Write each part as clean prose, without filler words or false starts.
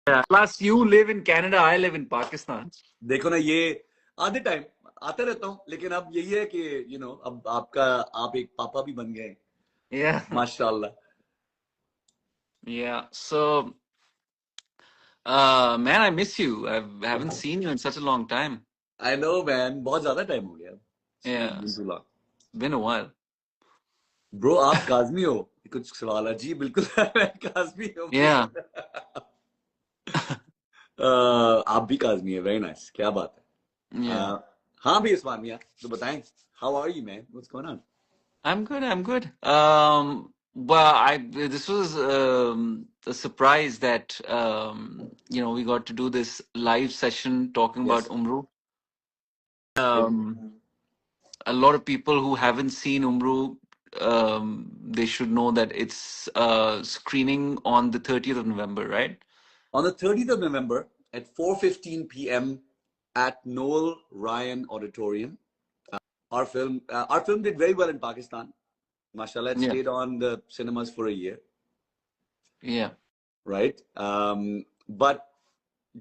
Yeah. Plus, you live in Canada, I live in Pakistan. देखो ना, ये आधे टाइम आता रहता हूँ, लेकिन अब यही है कि अब आप एक पापा भी बन गए, Yeah. माशाल्लाह. Yeah. So, man, I miss you. I haven't seen you in such a long time. I know man, बहुत ज्यादा टाइम हो गया. Yeah. Been too long. Been a while. Bro, आप काज़मी हो? कुछ सवाल है जी, बिल्कुल मैं काज़मी हूँ. Yeah. आप भी काज़मी है, वेरी नाइस, क्या बात है. Yeah. हाँ भी उस्मान मियां, तो बताएं, how are you man, what's going on? I'm good. I'm good. Well, this was a surprise that we got to do this live session talking about Yes. Umru. A lot of people who haven't seen Umru, they should know that it's screening on the 30th of November, right? On the 30th of November at 4:15 p.m. at Noel Ryan Auditorium. Our film did very well in Pakistan. Mashallah, it Yeah. stayed on the cinemas for a year. Yeah. Right? But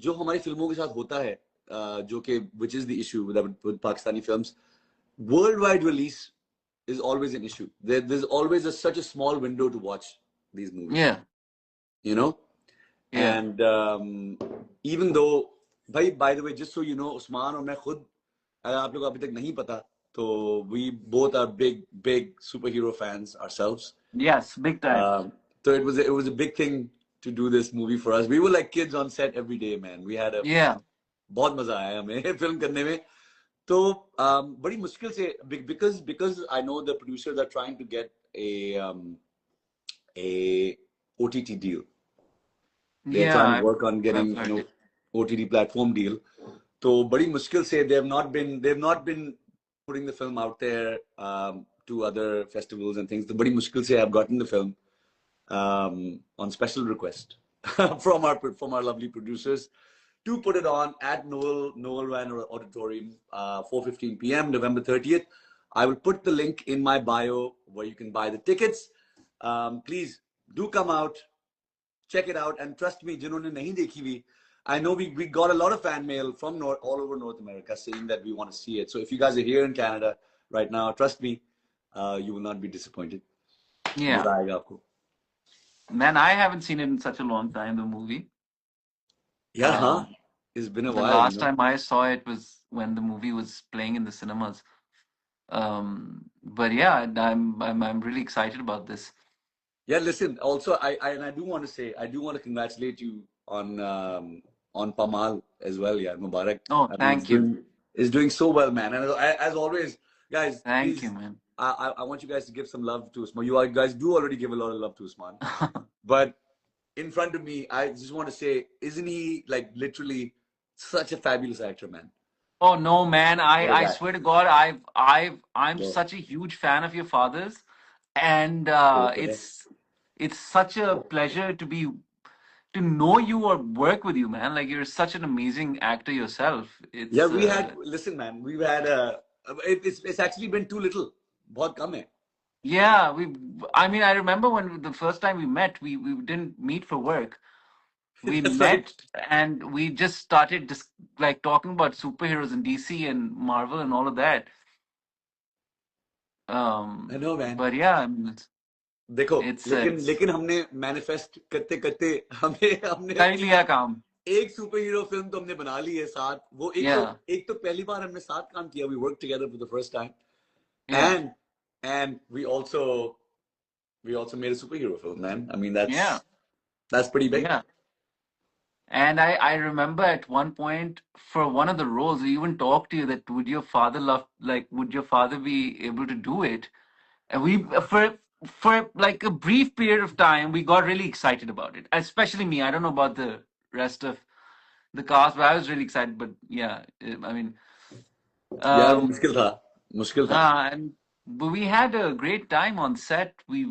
जो हमारी फिल्मों के साथ होता है, जो कि which is the issue with Pakistani films, worldwide release is always an issue. There's always such a small window to watch these movies. Yeah. You know? Yeah. And even though, भाई, by the way, just so you know, Usman और मैं खुद, अगर आप लोग अभी तक नहीं पता, तो we both are big superhero fans ourselves. Yes, big time. So it was a big thing to do this movie for us. We were like kids on set every day, man. We had Yeah. बहुत मजा आया हमें film करने में. तो बड़ी मुश्किल से, because I know the producers are trying to get a OTT deal. They're trying to work on getting OTT platform deal. तो बड़ी मुश्किल से they've not been putting the film out there to other festivals and things. तो बड़ी मुश्किल से I've gotten the film on special request from our lovely producers to put it on at Noel Ryan Auditorium, 4:15 p.m. November 30th. I will put the link in my bio where you can buy the tickets. Please do come out, check it out, and trust me, जिन्होंने नहीं देखी हुई, I know we got a lot of fan mail from all over North America saying that we want to see it. So if you guys are here in Canada right now, trust me, you will not be disappointed. Yeah. मजा आएगा आपको. Man, I haven't seen it in such a long time, the movie. Yeah, huh? It's been a The while. last time I saw it was when the movie was playing in the cinemas. But yeah, I'm really excited about this. Yeah, listen. Also, I do want to say, I do want to congratulate you on Pamal as well. Yeah, Mubarak. Oh, thank you. It's doing so well, man. And as always, guys, Thank please, you, man. I want you guys to give some love to Usman. You guys do already give a lot of love to Usman, but in front of me, I just want to say, isn't he like literally such a fabulous actor, man? Oh no, man! I guy. swear to God, I'm Yeah. such a huge fan of your father's, and it's such a pleasure to know you or work with you, man. Like you're such an amazing actor yourself. It's Yeah, we had, listen, man, we've had it's actually been too little. बहुत कम है. yeah. I mean, I remember when the first time we met, we didn't meet for work. We That's met right. and we just started just like talking about superheroes in DC and Marvel and all of that. I know, man. But yeah, I mean, देखो, लेकिन it's लेकिन हमने manifest करते करते हमें हमने कर ही लिया काम. एक सुपर हीरो फिल्म तो हमने बना ली है साथ. वो Yeah, एक तो पहली बार हमने साथ काम किया. We worked together for the first time, yeah, and we also made a superhero film, man. I mean, yeah, that's pretty big. yeah. And I remember at one point for one of the roles, we even talked to you that would your father be able to do it? And we for like a brief period of time, we got really excited about it. Especially me. I don't know about the rest of the cast, but I was really excited. But yeah, I mean, यार um, मुश्किल था. but we had a great time on set. We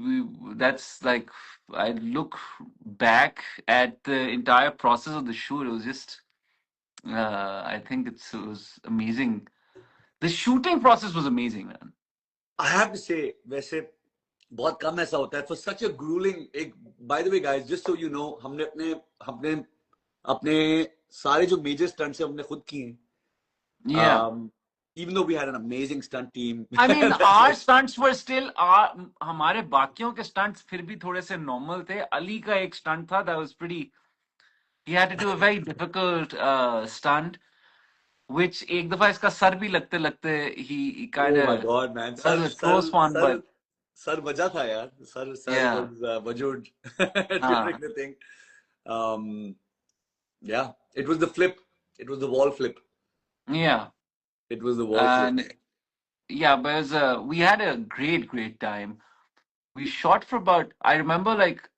that's like I look back at the entire process of the shoot. It was just I think it was amazing. The shooting process was amazing, man. I have to say, वैसे बहुत कम ऐसा होता है. For such a grueling, by the way, guys, just so you know, हमने अपने सारे जो major stunts हैं हमने खुद किए हैं. Yeah. Even though we had an amazing stunt team. I mean, our stunts were still हमारे बाकियों के stunts फिर भी थोड़े से normal थे. अली का एक stunt था that was pretty. He had to do a very difficult stunt, which एक दफा इसका सर भी लगते लगते he kind Oh my of God, man! that was a close one, but Sir बजा था यार. Sir yeah. was वजूद during the thing. Yeah, it was the flip. It was the wall flip. Yeah. It was the wall flip. And yeah, but it was, we had a great time. We shot for about, I remember like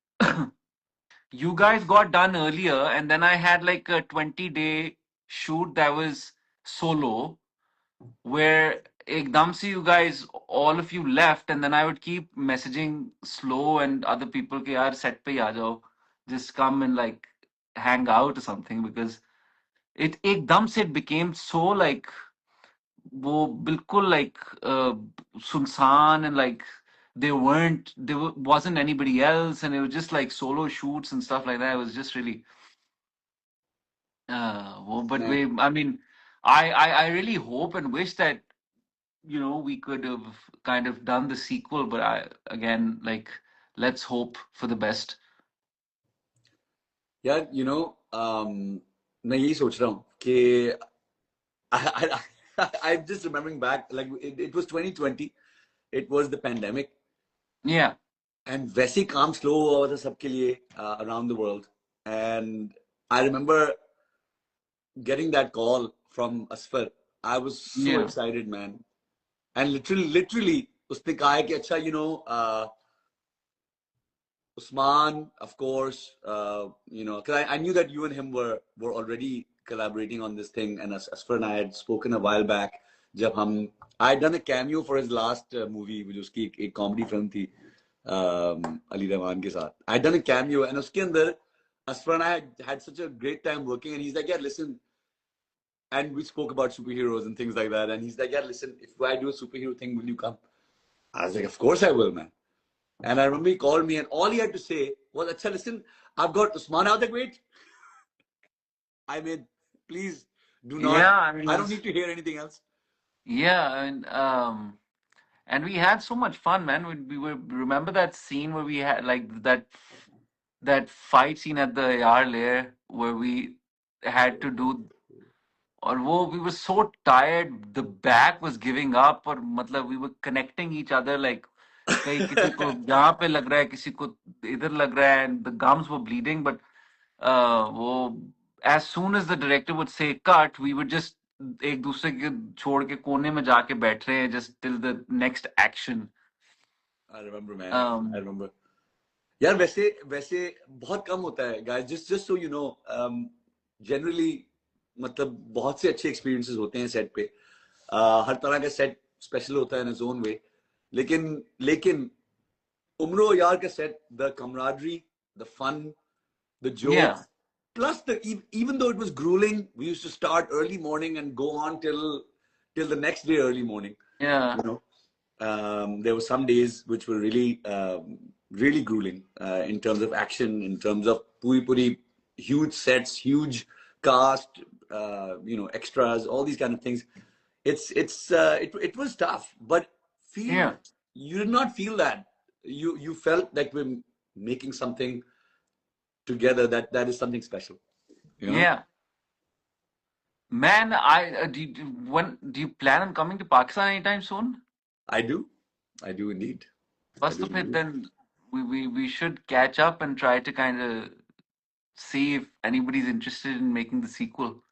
you guys got done earlier, and then I had like a 20-day shoot that was solo, where ekdam se you guys, all of you left, and then I would keep messaging Slow and other people ke yaar set pe aa jao, just come and like hang out or something, because it ekdam se it became so like वो बिल्कुल like सुनसान, and like there wasn't anybody else, and it was just like solo shoots and stuff like that. It was just really well, but Man. I mean, I really hope and wish that we could have kind of done the sequel, but again, like, let's hope for the best. Yeah, मैं यही सोच रहा हूँ कि I'm just remembering back, like it was 2020, it was the pandemic. Yeah. And वैसे ही काम slow हुआ था सबके लिए around the world. And I remember getting that call from Asfar. I was so excited, man. And literally, उसने कहा है कि अच्छा, Usman, of course, because I knew that you and him were already collaborating on this thing, and Asfar and I had spoken a while back. I had done a cameo for his last movie, which was a comedy film थी, Ali Rahman के साथ. I had done a cameo, and उसके अंदर Asfar and I had such a great time working, and he's like, yeah, listen. And we spoke about superheroes and things like that, and he's like, yeah, listen, if I do a superhero thing, will you come? I was like, of course I will, man. And I remember he called me, and all he had to say was, "Acha, listen, I've got Usman out the great. I mean, please do not. Yeah, I don't need to hear anything else." Yeah, and we had so much fun, man. We were remember that scene where we had like that fight scene at the AR lair where we had to do, or we were so tired, the back was giving up, or matlab we were connecting each other like कहीं किसी को यहाँ पे लग रहा है, किसी को इधर लग रहा है, and the gums were bleeding, but वो as soon as the director would say cut, we would just एक दूसरे के छोड़ के कोने में जाके बैठ रहे हैं just till the next action. I remember, man. I remember. यार वैसे बहुत कम होता है, guys. Just so you know, generally मतलब बहुत से अच्छे experiences होते हैं set पे. हर तरह का set special होता है in its own way. लेकिन उम्रो यार का set, the camaraderie, the fun, the jokes, plus even though it was grueling, we used to start early morning and go on till the next day early morning. Yeah. There were some days which were really really grueling in terms of action, in terms of puri huge sets, huge cast, extras, all these kind of things. It was tough, but you did not feel that. You felt like we're making something together that is something special. Yeah. Man, do you plan on coming to Pakistan anytime soon? I do indeed. First of it, then we should catch up and try to kind of see if anybody's interested in making the sequel.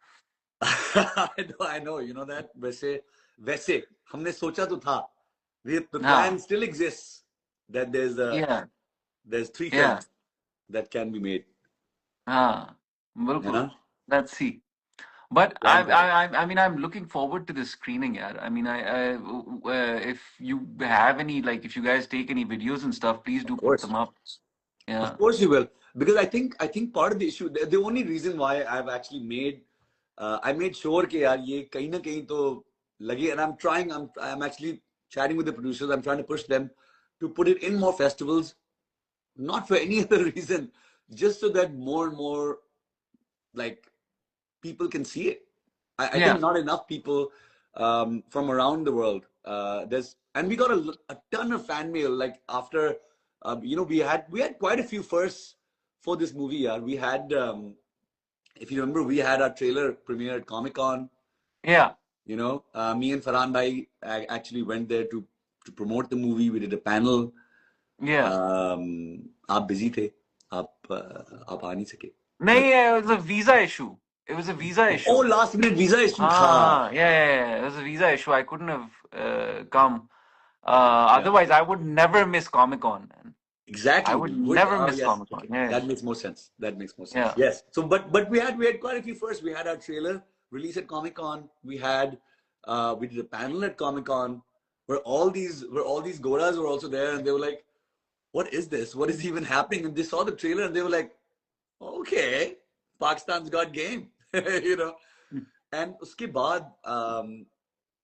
I know, you know that. वैसे हमने सोचा तो था. The plan still exists that there's 3 films that can be made. Let's see. But I mean, I'm looking forward to this screening, yaar. I mean, if you have any, like, if you guys take any videos and stuff, please do put them up. Yeah. Of course you will, because I think part of the issue, the only reason why I've actually made, I made sure कि यार ये कहीं ना कहीं तो लगे, and I'm actually chatting with the producers. I'm trying to push them to put it in more festivals, not for any other reason, just so that more and more like people can see it. I think not enough people from around the world. And we got a ton of fan mail. Like after, we had quite a few firsts for this movie. Yeah, we had, if you remember, we had our trailer premiere at Comic-Con. Yeah. Me and Farhan Bhai actually went there to promote the movie. We did a panel. Yeah. आप busy थे. आप आ नहीं सके. नहीं, it was a visa issue. It was a visa issue. Oh, last minute visa issue. Yeah. It was a visa issue. I couldn't have come. Otherwise, I would never miss Comic-Con. Exactly. I would never miss yes. Comic-Con. Okay. Yeah. That makes more sense. Yes. So, but we had quite a few firsts. We had our trailer release at Comic-Con. We did a panel at Comic-Con where all these Goras were also there, and they were like, "What is this? What is even happening?" And they saw the trailer and they were like, "Okay, Pakistan's got game," And uske baad,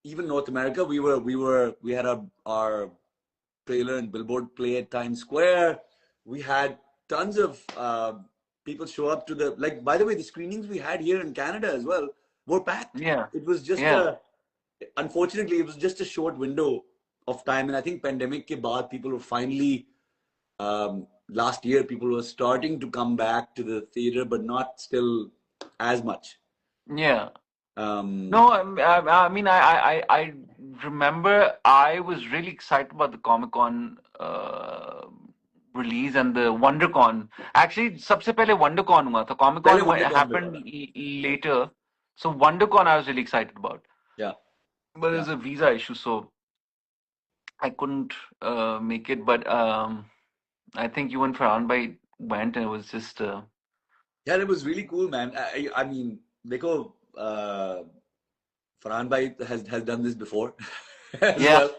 even North America, we had our trailer and billboard play at Times Square. We had tons of people show up to by the way, the screenings we had here in Canada as well were packed. Yeah. It was just unfortunately, it was just a short window of time. And I think pandemic ke baad, people were finally, last year, people were starting to come back to the theater, but not still as much. Yeah. No, I mean, I remember I was really excited about the Comic-Con release and the WonderCon. Actually, सबसे पहले WonderCon हुआ था. Comic-Con happened later. So WonderCon I was really excited about. Yeah. But there's a visa issue, so I couldn't make it. But I think you and Farhan Bhai went, and it was just. Yeah, it was really cool, man. I mean, देखो, Farhan Bhai has done this before. Well.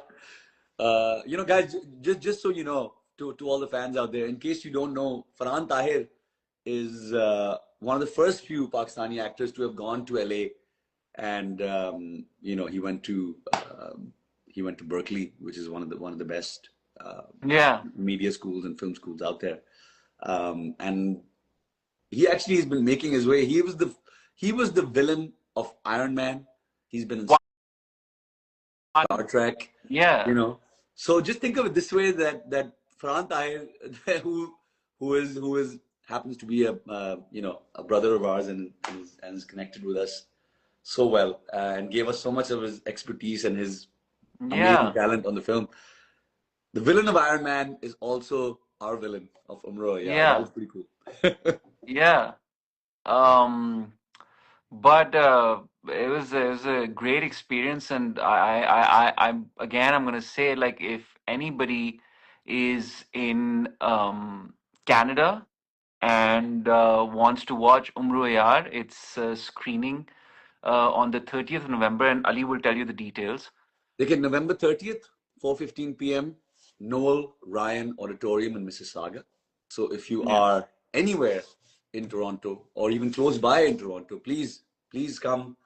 Guys, just so you know, to all the fans out there, in case you don't know, Farhan Tahir is one of the first few Pakistani actors to have gone to LA, and he went to Berkeley, which is one of the best media schools and film schools out there, and he actually has been making his way. He was the villain of Iron Man. He's been in Star Trek. Yeah. So just think of it this way: that Farhan Tahir, who happens to be a brother of ours and is connected with us so well, and gave us so much of his expertise and his amazing talent on the film. The villain of Iron Man is also our villain of Umrah. Yeah. That was pretty cool. Yeah. But it was a great experience, and I'm gonna say, like, if anybody is in Canada and wants to watch Umro Yar, it's screening on the 30th of November, and Ali will tell you the details. November 30th, 4:15 p.m., Noel Ryan Auditorium in Mississauga. So if you are anywhere in Toronto or even close by in Toronto, please come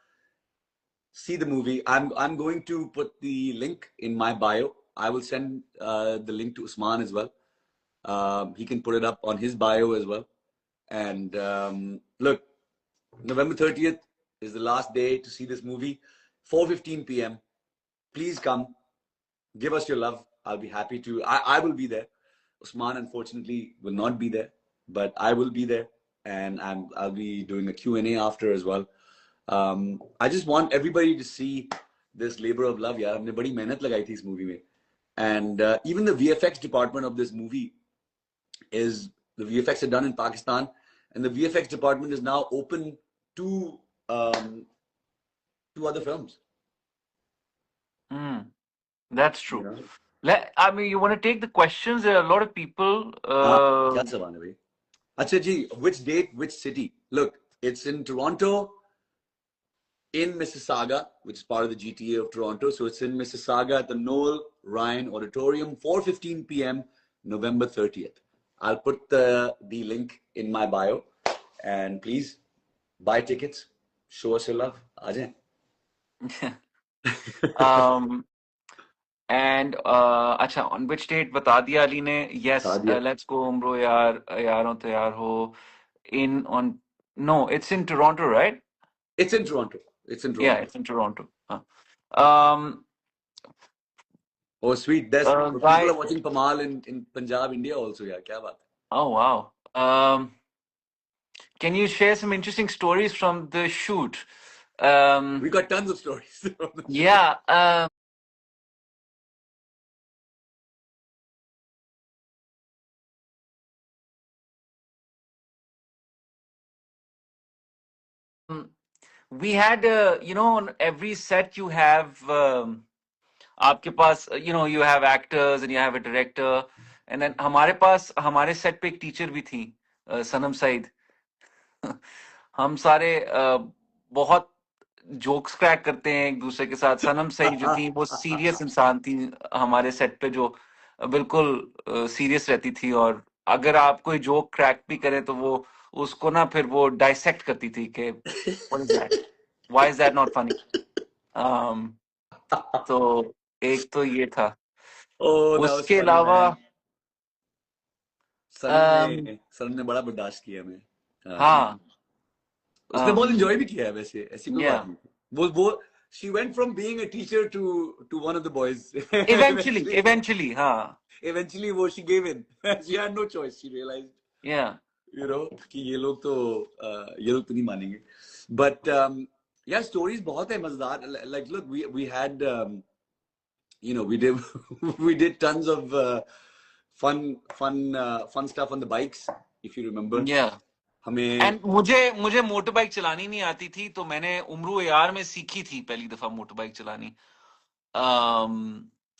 see the movie. I'm going to put the link in my bio. I will send the link to Usman as well. He can put it up on his bio as well. And look, November 30th is the last day to see this movie. 4:15 p.m. Please come. Give us your love. I'll be happy to. I will be there. Usman, unfortunately, will not be there, but I will be there. And I'll be doing a Q&A after as well. I just want everybody to see this labor of love. यार हमने बड़ी मेहनत लगाई थी इस movie में. And even the VFX department of this movie the VFX are done in Pakistan, and the VFX department is now open to other films. That's true. I mean, you want to take the questions? There are a lot of people. क्या सवाल है भाई? अच्छा जी, which date, which city? Look, it's in Toronto, in Mississauga, which is part of the GTA of Toronto. So it's in Mississauga at the Noel Ryan Auditorium, 4:15 p.m., November 30th. I'll put the link in my bio, and please buy tickets. Show us your love. Ajay. And अच्छा, on which date बता दिया अली ने? Yes, let's go Umro Yaar, Yaaron Tayar Ho, in on No, it's in Toronto, right? It's in Toronto. It's in Yeah, Toronto. it's in Toronto. Um, Oh, sweet. There's people guy. are watching Pamal in Punjab, India also. Yeah, kya baat Oh wow. Can you share some interesting stories from the shoot? hai. We got tons of stories from the show. Yeah. We had, on every set you have, आपके पास, you have actors and you have a director, and then हमारे पास हमारे set पे एक teacher भी थी, सनम सईद. हम सारे बहुत जोक्स क्रैक करते हैं एक दूसरे के साथ. सनम सईद जो थी वो सीरियस इंसान थी हमारे सेट पे, जो बिल्कुल सीरियस रहती थी, और अगर आप कोई जोक क्रैक भी करें तो वो उसको ना फिर वो डाइसेक्ट करती थी कि what is that, why is that not funny. तो एक तो ये था. Oh, that was उसके funny, अलावा man. अम, सनम ने बड़ा बर्दाश्त किया मैं. हाँ. उसने बहुत एंजॉय भी किया है वैसे, ऐसी कोई या बात नहीं. वो she went from being a teacher to one of the boys. Eventually eventually हाँ. Eventually वो she gave in. She had no choice. She realized, या कि ये लोग तो नहीं मानेंगे. But yeah, stories बहुत है मजेदार. Like look, we had we did we did tons of fun stuff on the bikes, if you remember. या हमें एंड मुझे मोटर बाइक चलानी नहीं आती थी, तो मैंने उम्रू एआर में सीखी थी पहली दफा मोटर बाइक चलानी.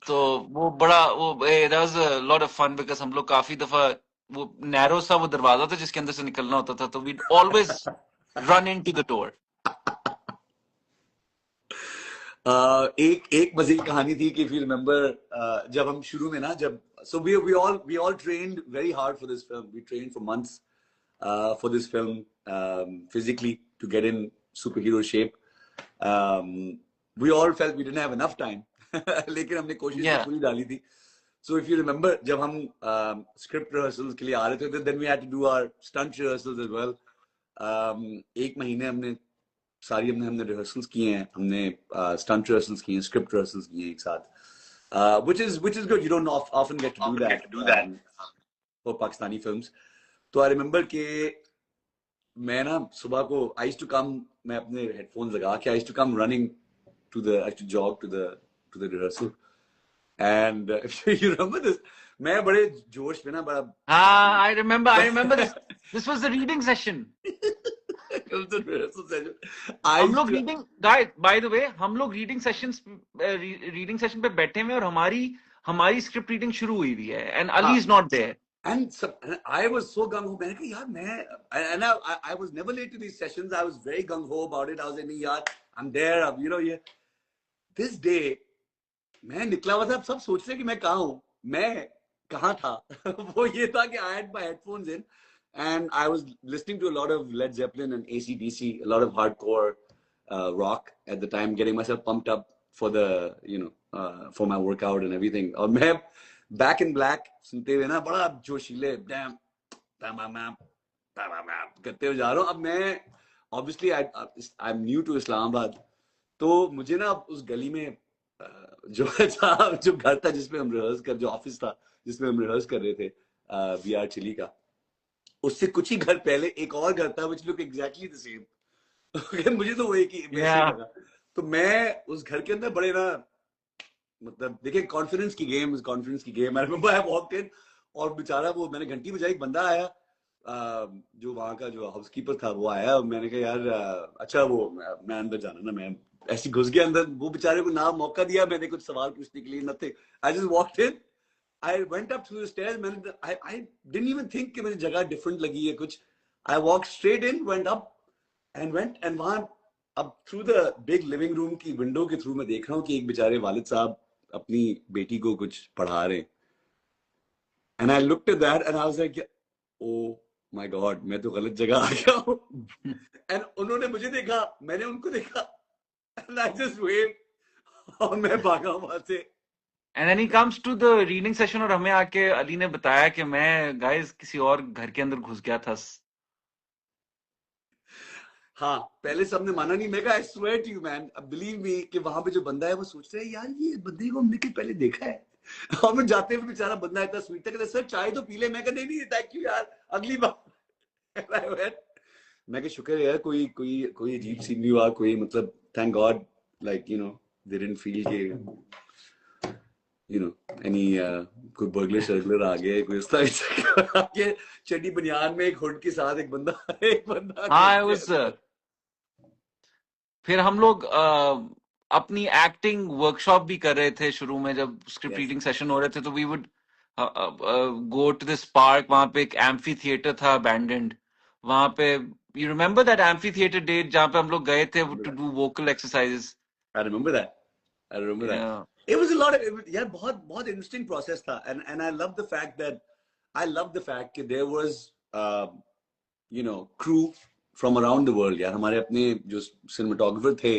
तो वो बड़ा वो that was a lot of fun, because हम लोग काफी दफा वो नैरो सा वो दरवाजा था जिसके अंदर से निकलना होता था, तो we always run into the door. एक मजे की कहानी थी कि if you remember, जब हम शुरू में ना जब so we all trained very hard for this film. We trained for months for this film, physically, to get in superhero shape. We all felt we didn't have enough time. लेकिन हमने कोशिश तो पूरी डाली थी. So if you remember, जब हम script rehearsals के लिए आ रहे थे, then we had to do our stunt rehearsals as well. एक महीने हमने रिहर्सल्स किए हैं, हमने स्टंट रिहर्सल्स किए हैं, स्क्रिप्ट रिहर्सल्स किए हैं एक साथ, which is good. You don't often get to do that for Pakistani films. तो I remember कि मैं ना सुबह को I used to come, मैं अपने हेडफोन्स लगा के I used to come running to the jog to the rehearsal, and if you remember this, मैं बड़े जोश में ना बड़ा. हाँ, I remember this was the reading session. हम लोग reading guys, by the way, हम लोग रीडिंग सेशन पे बैठे हुए और हमारी स्क्रिप्ट रीडिंग शुरू हुई हुई है, and Ali is not there. And I was so gung ho. मैंने कहा यार मैं, and I was never late to these sessions. I was very gung ho about it. I was like नहीं यार, I'm there. अब yeah. This day मैं निकला हुआ था, अब सब सोच रहे कि मैं कहाँ हूँ, मैं कहाँ था. वो ये था कि I had my headphones in and I was listening to a lot of Led Zeppelin and AC/DC, a lot of hardcore rock at the time, getting myself pumped up for the for my workout and everything. और मैं Back in Black सुनते हुए ना बड़ा जोशीले करते हुए जा रहा हूँ. अब मैं obviously I'm new to Islamabad, तो मुझे ना उस गली में जो घर था जिसमें हम जो ऑफिस था जिसमें हम रिहर्स कर रहे थे VR चिली का, उससे कुछ ही घर पहले एक और घर था which looked exactly the same. मुझे तो वो एक ही वैसे लगा. तो मैं उस घर के अंदर बड़े ना, मतलब देखिए कॉन्फिडेंस की game. I remember I walked in और बेचारा वो मैंने घंटी बजाई, एक बंदा आया जो वहां का जो हाउसकीपर था, वो आया. मैंने कहा यार अच्छा वो मैं अंदर जाना ना, मैं ऐसे घुस गया अंदर. वो बेचारे को ना मौका दिया मैंने कुछ सवाल पूछने के लिए, nothing. I just walked in, I went up through the stairs. मैंने आई डिडंट इवन थिंक कि मुझे जगह डिफरेंट लगी है कुछ. I walked straight in, went up and वहां अब through the big living room की विंडो के थ्रू मैं देख रहा हूँ कि एक बेचारे वालिद साहब अपनी बेटी को कुछ पढ़ा रहे. And I looked at that and I was like oh my God, मैं तो गलत जगह आ गया हूँ. एंड उन्होंने मुझे देखा, मैंने उनको देखा, एंड आई जस्ट वेव और मैं भागा वहां से. And then he comes to the reading session और हमें आके अली ने बताया कि मैं गाइस किसी और घर के अंदर घुस गया था. हाँ पहले सबने माना नहीं. मैं कहा I swear to you man, believe me कि वहां पे जो बंदा है वो सोच रहा है यार ये बंदे को हमने कहीं पहले देखा है. और मैं जाते हुए बेचारा बंदा इतना स्वीट था, कहता सर चाय तो पी ले. मैं कहा नहीं नहीं थैंक यू यार अगली बार. मैं कहा शुक्र है यार कोई कोई कोई अजीब सीन नहीं हुआ, कोई मतलब thank God like you know they didn't feel के यू नो एनी कोई बर्गलर शर्गलर आ गया, कोई उस तरह आगे चड्डी बनियान में एक हुड के साथ एक बंदा हाँ उस फिर हम लोग अपनी एक्टिंग वर्कशॉप भी कर रहे थे शुरू में, जब स्क्रिप्ट रीडिंग सेशन हो रहे थे तो we would go to this park. वहां पे एक एम्फी थिएटर था अबैंडन्ड, वहां पे you remember that amphitheatre date जहाँ पे हम लोग गए थे to do vocal exercises. I remember that. I remember that. It was a lot of yeah, बहुत interesting process था, and I love the fact that there was you know crew from around the world. यार हमारे अपने जो cinematographer थे,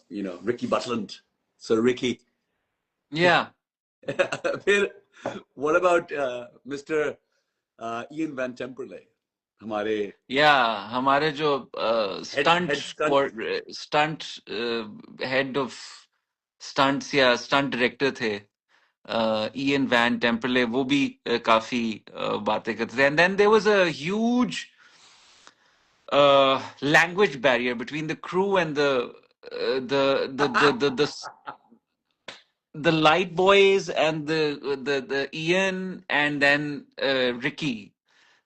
you know Ricky Butland, Sir Ricky. Yeah. फिर what about Mr. Ian Van Temperley? हमारे जो stunt head of stunts या stunt director थे Ian Van Temperley, वो भी काफी बातें करते थे. And then there was a huge language barrier between the crew and the light boys and the Ian and then Ricky.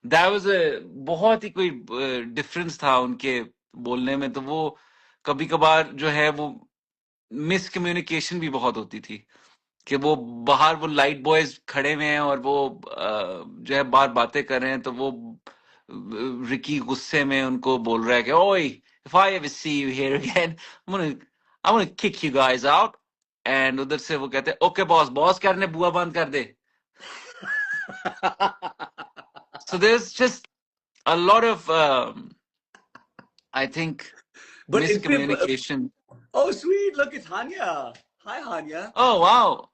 That was a बहुत ही कोई डिफरेंस था उनके बोलने में. तो वो कभी कभार जो है वो मिसकम्युनिकेशन भी बहुत होती थी कि वो बाहर वो लाइट बॉयज खड़े हुए हैं और वो जो है बार बातें कर रहे हैं, तो वो रिकी गुस्से में उनको बोल रहा है कि ओए if I ever see you here again I'm gonna kick you guys out. And उधर से वो कहते हैं ओके बॉस, बॉस क्या ने बुआ बंद कर दे. So there's just a lot of I think miscommunication. Oh sweet, look it's Hanya. Hi Hanya. Oh wow,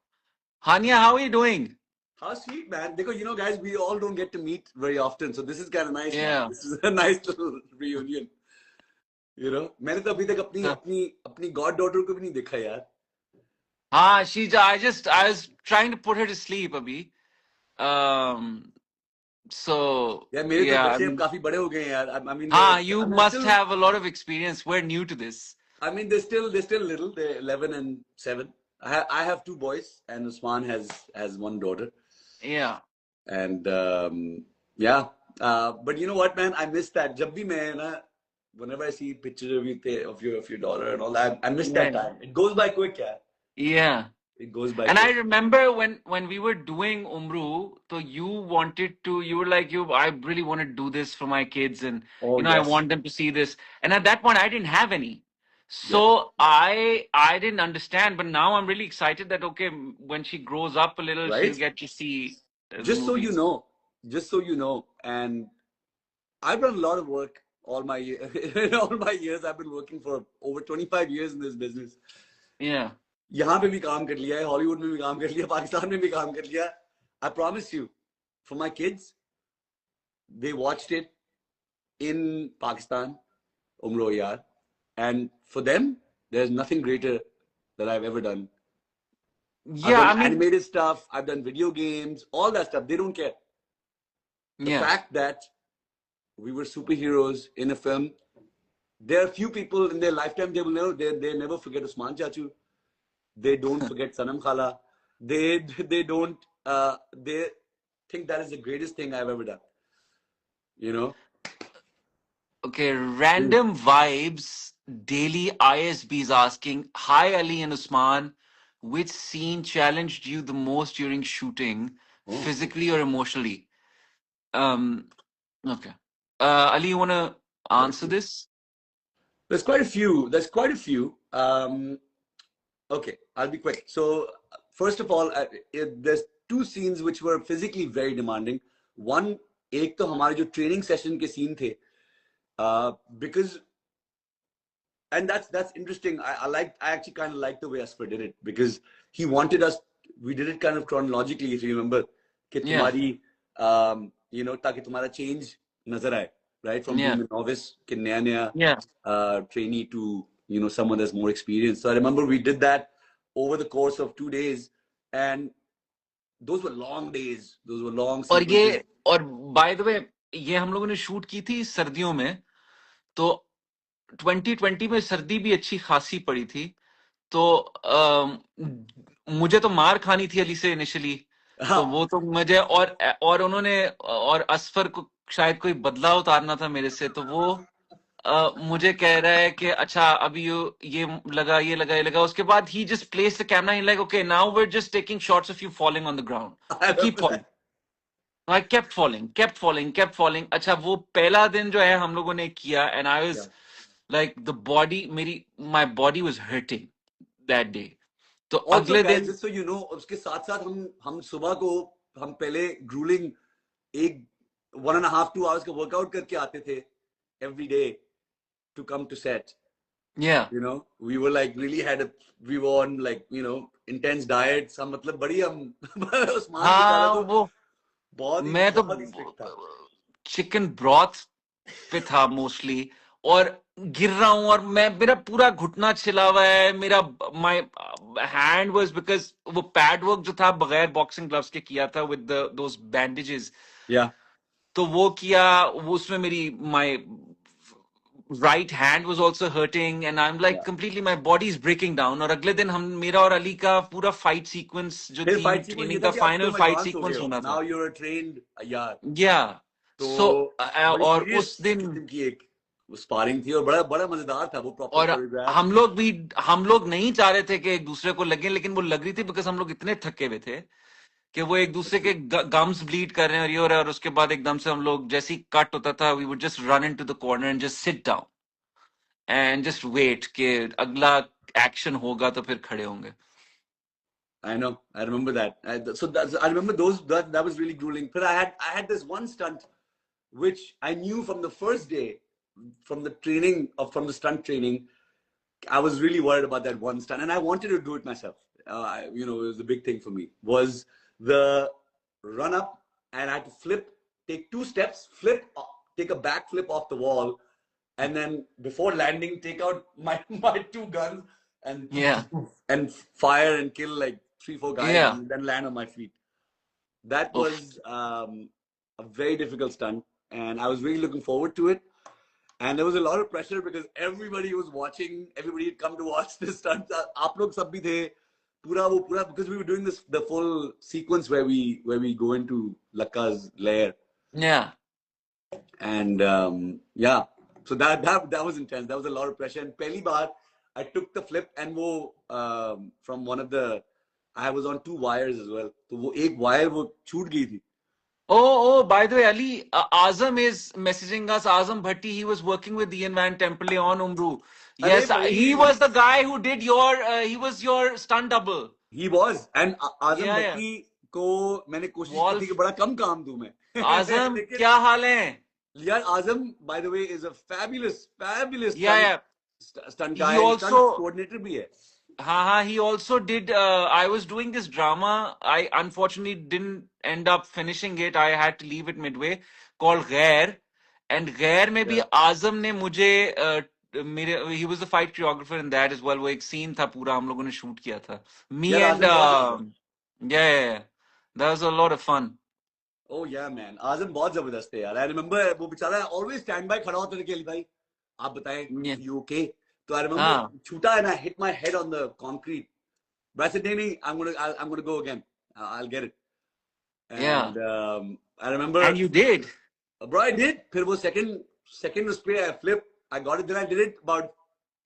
Hanya, how are you doing? How sweet man. Because you know guys, we all don't get to meet very often, so this is kind of nice. Yeah. This is a nice little reunion. You know, मैंने तो अभी तक अपनी goddaughter को भी नहीं देखा यार. हाँ, I was trying to put her to sleep अभी. So yeah, मेरे तो बच्चे अब काफी बड़े हो गए यार. I mean, you must have a lot of experience. We're new to this. I mean, they're still little. They're 11 and 7. I have 2 boys, and Usman has 1 daughter. Yeah. And yeah, but you know what, man? I miss that. जब भी मैं ना, whenever I see pictures of your daughter and all that, I miss that time. It goes by quick, yeah. Yeah. It goes by. And quick. I remember when we were doing Umru, so you were like, I really want to do this for my kids, and you know, yes. I want them to see this. And at that point, I didn't have any, so yes. I didn't understand. But now I'm really excited that okay, when she grows up a little, right? She'll get to see. Just so you know, and I've done a lot of work all my years. I've been working for over 25 years in this business. Yeah. यहाँ पे भी काम कर लिया है, Hollywood में भी काम कर लिया, पाकिस्तान में भी काम कर लिया. I promise you, for my kids, they watched it in Pakistan, Umro Yaar, and for them, there's nothing greater that I've ever done. Yeah, I've done animated stuff, I've done video games, all that stuff. They don't care. The fact that we were superheroes in a film, there are few people in their lifetime they never forget Usman Chachu. They don't forget Sanam Khala. They don't they think that is the greatest thing I've ever done. You know? Okay, random vibes. Daily ISB is asking, hi Ali and Usman, which scene challenged you the most during shooting, physically or emotionally? Okay. Ali, you want to answer this? There's quite a few. Okay, I'll be quick. So, first of all, there's 2 scenes which were physically very demanding. One, एक तो हमारे जो training session के scene थे, because, and that's interesting. I actually kind of like the way Asfar did it, because he wanted us. We did it kind of chronologically, if you remember. कि तुम्हारी, you know, ताकि तुम्हारा change नजर आए. right? From being a novice, trainee to, someone that's more experienced. So I remember we did that over the course of 2 days, and those were long days. Those were long sequences. और by the way, ये हम लोगों ने shoot की थी सर्दियों में, तो 2020 में सर्दी भी अच्छी खासी पड़ी थी, तो मुझे तो मार खानी थी अली से इनिशियली, तो वो तो मुझे और उन्होंने और असफर को शायद कोई बदला उतारना था मेरे से, तो वो मुझे कह रहा है कि अच्छा अभी ये लगा ये लगा, उसके बाद ही just place the camera in like okay now we are just taking shots of you falling on the ground, keep falling, I kept falling. अच्छा वो पहला दिन जो है हम लोगों ने किया, and I was like the body, my body was hurting that day. तो अगले दिन, just so you know, उसके साथ साथ हम सुबह को हम पहले grueling 1.5-2 hours का workout करके आते थे every day to come to set. Yeah. We were like we were on like, intense diet. some मतलब बड़ी हम हाँ वो मैं तो चिकन ब्रॉथ पे था मोस्टली, और गिर रहा हूं, और मेरा पूरा घुटना छिला हुआ है, मेरा माय हैंड वाज, बिकॉज वो पैड वर्क जो था बगैर बॉक्सिंग ग्लव्स के किया था विद दोस बैंडेजेस, तो वो किया, वो उसमें मेरी my right hand was also hurting, and I'm like completely my body is breaking down. और अगले दिन मेरा और अली का पूरा fight sequence जो थी, ट्रेनिंग का final fight sequence होना था. Now you're a trained यार. Yeah. So और उस दिन की एक स्पारिंग थी, और बड़ा मजेदार था वो प्रॉपर. और हम लोग नहीं चाह रहे थे कि एक दूसरे को लगे, लेकिन वो लग रही थी, बिकॉज हम लोग इतने थके हुए थे कि वो एक दूसरे के गम्स ब्लीड कर रहे हैं और ये हो रहा है, और उसके बाद एकदम से हम लोग जैसे ही कट होता था, we would just run into the corner and just sit down and just wait कि अगला एक्शन होगा तो फिर खड़े होंगे. I know, I remember that. I remember that was really grueling. But I had this one stunt which I knew from the first day, from the training, from the stunt training. I was really worried about that one stunt, and I wanted to do it myself. It was a big thing for me. Was the run up, and I had to flip, take 2 steps, flip, take a back flip off the wall, and then before landing, take out my 2 guns and fire and kill like 3-4 guys, and then land on my feet. That was a very difficult stunt, and I was really looking forward to it. And there was a lot of pressure because everybody was watching. Everybody had come to watch this stunt. आप लोग सब भी थे, पूरा because we were doing the full sequence where we go into Lakka's lair. Yeah. And so that was intense. That was a lot of pressure. And पहली बार I took the flip, and from one of the, I was on 2 wires as well. तो वो एक wire वो छूट गई थी. Oh, by the way, Ali, Azam is messaging us. Azam Bhatti, he was working with Ian Van Temple on Umru. Yes, he was the guy who did he was your stunt double. He was. And Azam Bhatti को मैंने कोशिश की थी कि बड़ा कम काम दूं मैं. Azam, क्या हाल है? यार, Azam, by the way, is a fabulous stunt guy. He also stunt coordinator भी है. He also did. I was doing this drama. I unfortunately didn't end up finishing it. I had to leave it midway. Called Ghair, and Ghair में भी आजम ने मुझे he was the fight choreographer in that as well. वो एक scene था पूरा हम लोगों ने shoot किया था. Me and that was a lot of fun. Oh yeah, man. आजम बहुत जबरदस्त है यार. I remember वो बेचारा always stand by खड़ा होता था कि अली भाई आप बताएं, you okay? So I remember chuta, and I hit my head on the concrete. But I said, "Nee, I'm gonna go again. I'll get it." And I remember. And you did. Bro, I did. फिर वो second spray I flipped. I got it. Then I did it about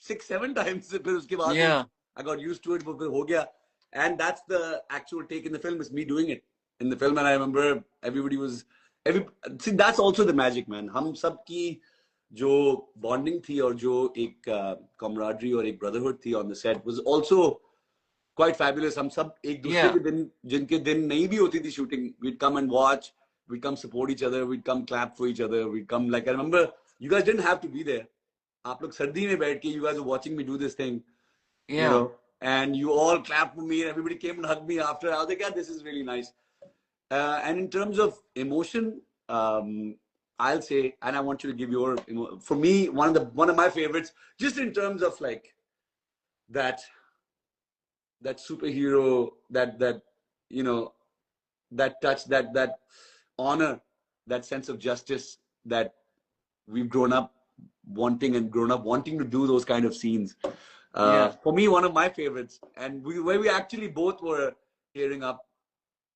6-7 times. फिर उसके बाद I got used to it. फिर हो गया. And that's the actual take in the film. Is me doing it in the film. And I remember see, that's also the magic, man. हम सब की जो बॉन्डिंग थी और जो एक कॉमराडरी और एक ब्रदरहुड थी on the set was also quite fabulous. हम सब एक दूसरे के दिन, जिनके दिन नहीं भी होती थी shooting, we'd come and watch, we'd come support each other, we'd come clap for each other, we'd come, like, I remember you guys didn't have to be there. आप लोग सर्दी में बैठ के, you guys were watching me do this thing, and you all clapped for me, and everybody came and hugged me after. I was like, yeah, this is really nice. And in terms of emotion, I'll say, and I want you to give your, for me, one of my favorites, just in terms of like that superhero, that you know, that touch, that honor, that sense of justice that we've grown up wanting to do those kind of scenes. For me, one of my favorites, and where we actually both were tearing up,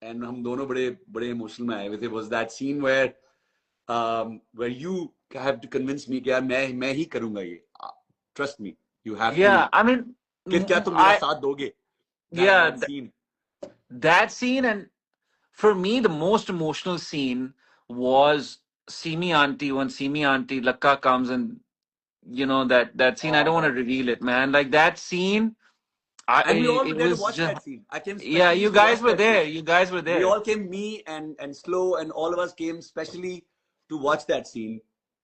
and हम दोनों बड़े emotional में आए हुए was that scene where you have to convince me कि यार मैं ही करूँगा ये. Trust me, you have to. Yeah, I mean, क्या तुम मेरा साथ दोगे? That scene. That scene, and for me, the most emotional scene was See Me Auntie, when See Me Auntie Lakka comes, and that scene. I don't want to reveal it, man. Like that scene. And we all were It there to was watch just, that scene. I came yeah, specially you to watch guys were that there. scene. You guys were there. We all came, me and Slow, and all of us came specially to watch that scene,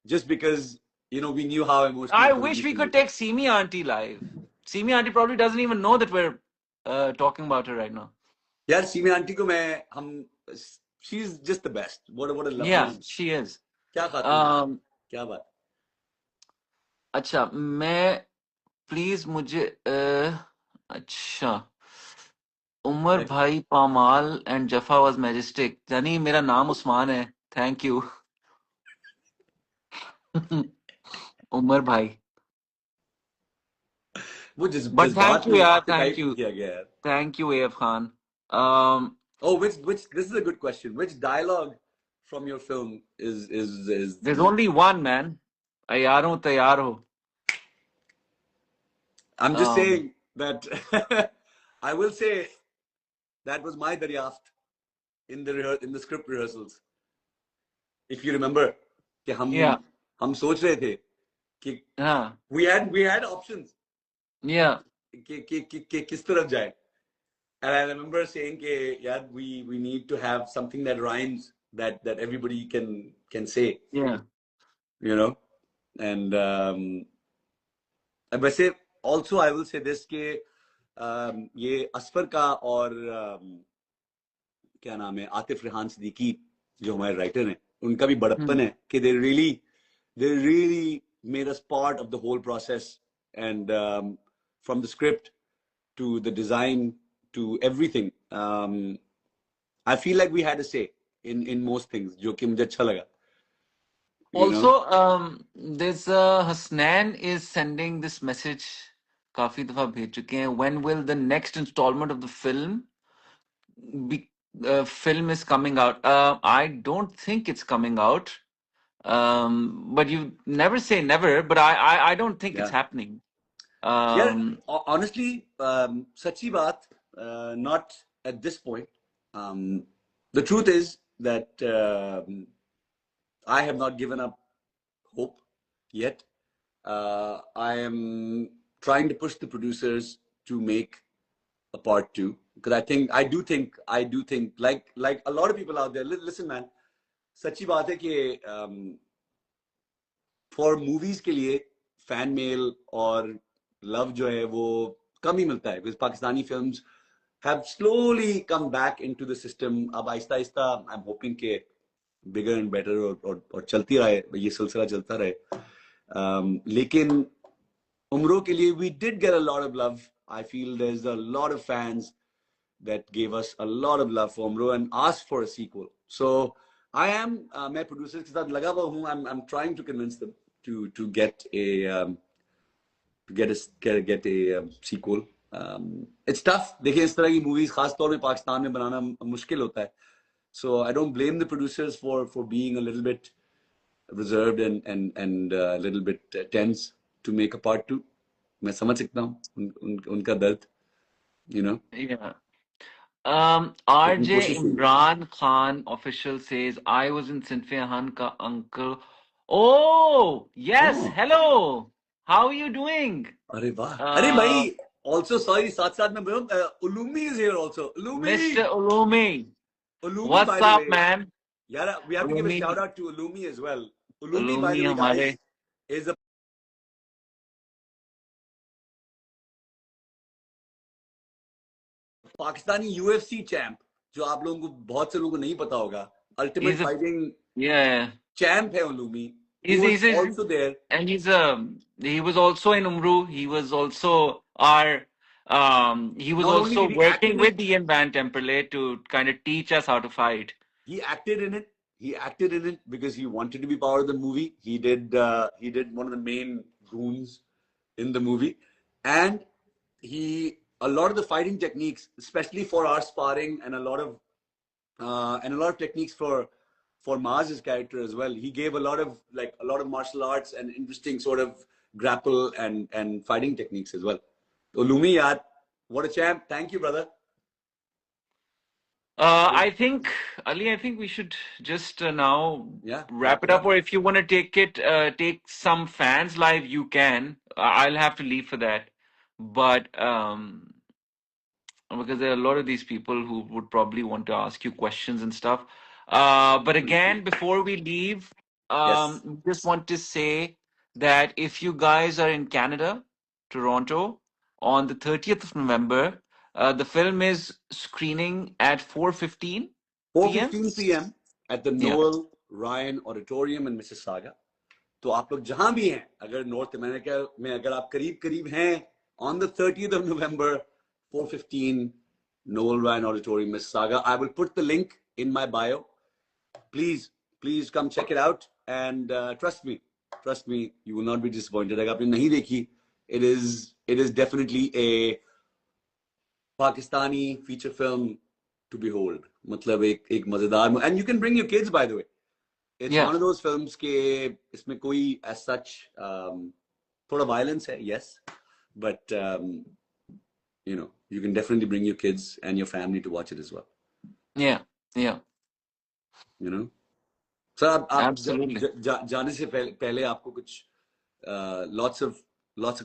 just because we knew how emotional. I wish we could take See Me Auntie live. See Me Auntie probably doesn't even know that we're talking about her right now. Yeah, See Me Auntie ko she's just the best. What a lovely. Yeah, she is. क्या खाती क्या बात. अच्छा, मैं please मुझे अच्छा, उमर भाई पामाल and जफा was majestic. जानी मेरा नाम उस्मान है. Thank you. उमर भाई. वो But thank you, yeah, thank you. किया गया है. Thank you, AF Khan. Which this is a good question. Which dialogue from your film is There's only one, man. तैयार हूं तैयार हो. I'm just saying that I will say that was my daryaft in the script rehearsals. If you remember, कि हम सोच रहे थे कि we had options. Yeah. कि किस तरफ जाए. And I remember saying कि यार we need to have something that rhymes, that everybody can say. Yeah. And वैसे also I will say this कि ये असफर का और क्या नाम है, आतिफ रेहान सिद्दीकी जो हमारे राइटर हैं, उनका भी बड़प्पन है कि they really made us part of the whole process, and from the script to the design to everything. I feel like we had a say in most things, जो कि मुझे अच्छा लगा. Also, there's Hasnan is sending this message. काफी दफा भेज चुके हैं. When will the next installment of the film film is coming out? I don't think it's coming out. But you never say never. But I don't think it's happening. Honestly, sachi baat, not at this point. The truth is that I have not given up hope yet. I am trying to push the producers to make a part 2, because I do think like a lot of people out there, listen man, sachi baat hai कि for movies के लिए fan mail और love जो है वो कम ही मिलता है, because Pakistani films have slowly come back into the system. अब आहिस्ता आहिस्ता I'm hoping कि bigger and better और चलती रहे, ये सिलसिला चलता रहे. लेकिन उम्रों के लिए we did get a lot of love. I feel there's a lot of fans that gave us a lot of love for Umro and asked for a sequel. So I am मैं producers के साथ लगा हुआ हूँ. I'm trying to convince them to get a sequel. It's tough. देखिए इस तरह की movies खास तौर पे पाकिस्तान में बनाना मुश्किल होता है. So I don't blame the producers for being a little bit reserved and a little bit tense to make a part 2. मैं समझ सकता हूँ उनका दर्द. Yeah. RJ Imran Khan official says I was in Sinfe Han ka uncle. Oh yes, hello. How are you doing? अरे वाह. अरे भाई. Also sorry, साथ में Ulumi is here also. Ulumi. Mr. Ulumi. What's up, man? Yeah, we have to give a shout out to Ulumi as well. Ulumi, by the way, guys, is a Pakistani UFC champ, जो आप लोगों को बहुत से लोगों को नहीं पता होगा. Ultimate Fighting. Yeah. champ hai Ulumi. He was also there. And he was also in Umru. He was also he was Not only also did he act working in it, with Ian Van Temperley to kind of teach us how to fight. he acted in it. He acted in it because he wanted to be part of the movie. He did one of the main goons in the movie, and a lot of the fighting techniques, especially for our sparring, and a lot of techniques for Maz's character as well. He gave a lot of martial arts and interesting sort of grapple and fighting techniques as well. So Lumi, yaar, what a champ! Thank you, brother. I think Ali, I think we should just now wrap it up. Or if you want to take some fans live, you can. I'll have to leave for that, but because there are a lot of these people who would probably want to ask you questions and stuff. But again, before we leave, just want to say that if you guys are in Canada, Toronto, on the 30th of November, the film is screening at 4:15 p.m. 4:15 p.m. at the Noel Ryan Auditorium in Mississauga. तो आप लोग जहां भी हैं, अगर north America में अगर आप करीब करीब हैं, on the 30th of November, 4:15, Noel Ryan Auditorium, Mississauga. I will put the link in my bio. Please come check it out, and trust me, you will not be disappointed. अगर आपने नहीं देखी, it is definitely a Pakistani feature film to behold. मतलब एक मजेदार, and you can bring your kids, by the way. It's one of those films के इसमें कोई as such थोड़ा violence है, yes, but you can definitely bring your kids and your family to watch it as well. Yeah. So आप जाने से पहले आपको कुछ lots of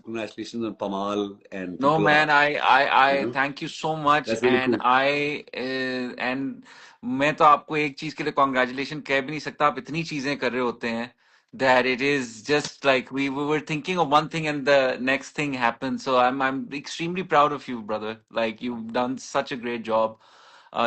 congratulations on Pamal and no man I thank you so much. That's really and cool. And मैं तो आपको एक चीज के लिए congratulations कह भी नहीं सकता. आप इतनी चीजें कर रहे होते हैं that it is just like we were thinking of one thing and the next thing happened. So I'm extremely proud of you, brother. Like, you've done such a great job.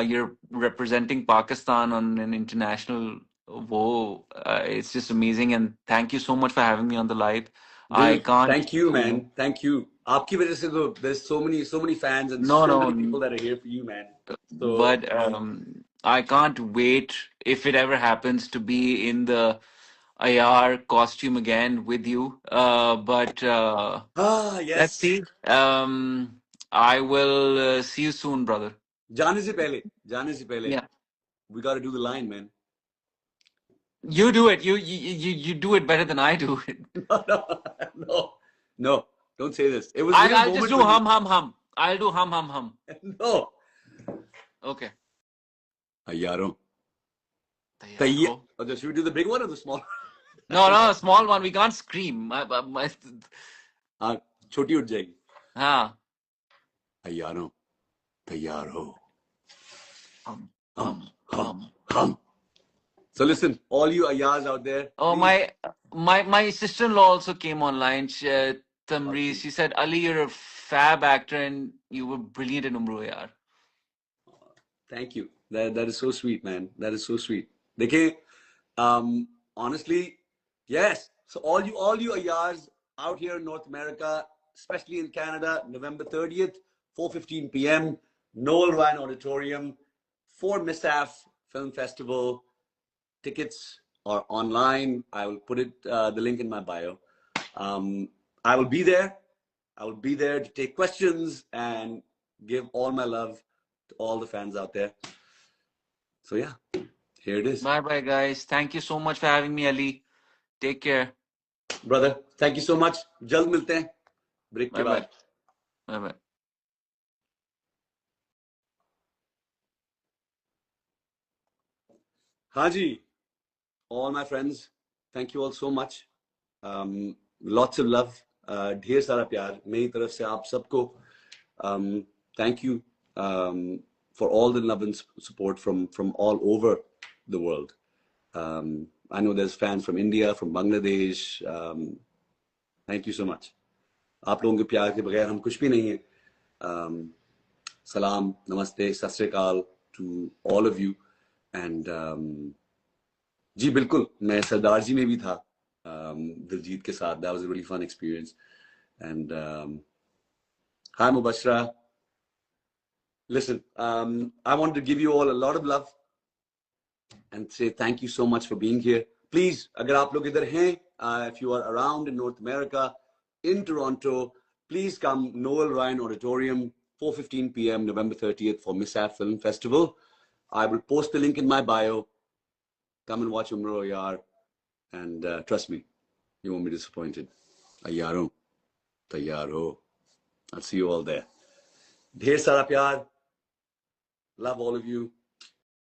You're representing Pakistan on an international it's just amazing, and thank you so much for having me on the live. I can't. Thank you, man. Thank you. आपकी वजह से तो there's so many fans and so many people that are here for you, man. So, but I can't wait if it ever happens to be in the IR costume again with you. But yes. Let's see. I will see you soon, brother. जाने से पहले. Yeah. We got to do the line, man. You do it. You do it better than I do it. No. Don't say this. It was. I'll just do hum. I'll do hum. No. Okay. Ayaro. Should we do the big one or the small? No, small one. We can't scream. छोटी उठ जाएगी. हाँ. Ayaro. Tayaro. Hum. So listen, all you ayahs out there. Oh, my sister-in-law also came online. Tamri, she said, Ali, you're a fab actor and you were brilliant in Umru, yaar. Thank you. That is so sweet, man. That is so sweet. Dekhe, honestly, yes. So all you ayahs out here in North America, especially in Canada, November 30th, 4:15 p.m., Noel Ryan Auditorium for Misaf Film Festival. Tickets are online. I will put the link in my bio. I will be there. I will be there to take questions and give all my love to all the fans out there. So yeah, here it is. Bye, guys. Thank you so much for having me, Ali. Take care. Brother, thank you so much. Jald milte hain. Break ke baad. Bye. Haji, all my friends, thank you all so much. Lots of love. ढेर सारा प्यार मेरी तरफ से आप सबको. Thank you for all the love and support from all over the world. I know there's fans from India, from Bangladesh. Thank you so much. आप लोगों के प्यार के बगैर हम कुछ भी नहीं हैं. Salam, namaste, sat sri akal to all of you, and जी बिल्कुल, मैं सरदार जी में भी था दिलजीत के साथ. That was a really fun experience. And hi Mubashra. Listen, I wanted to give you all a lot of love and say thank you so much for being here. Please, agar aap log idhar hain, if you are around in North America, in Toronto, please come Noel Ryan Auditorium, 4:15 p.m. November 30th for Mishap Film Festival. I will post the link in my bio. Come and watch Umro Yar, and trust me, you won't be disappointed. Ayaro, tayaro. I'll see you all there. Dher sara pyar. Love all of you.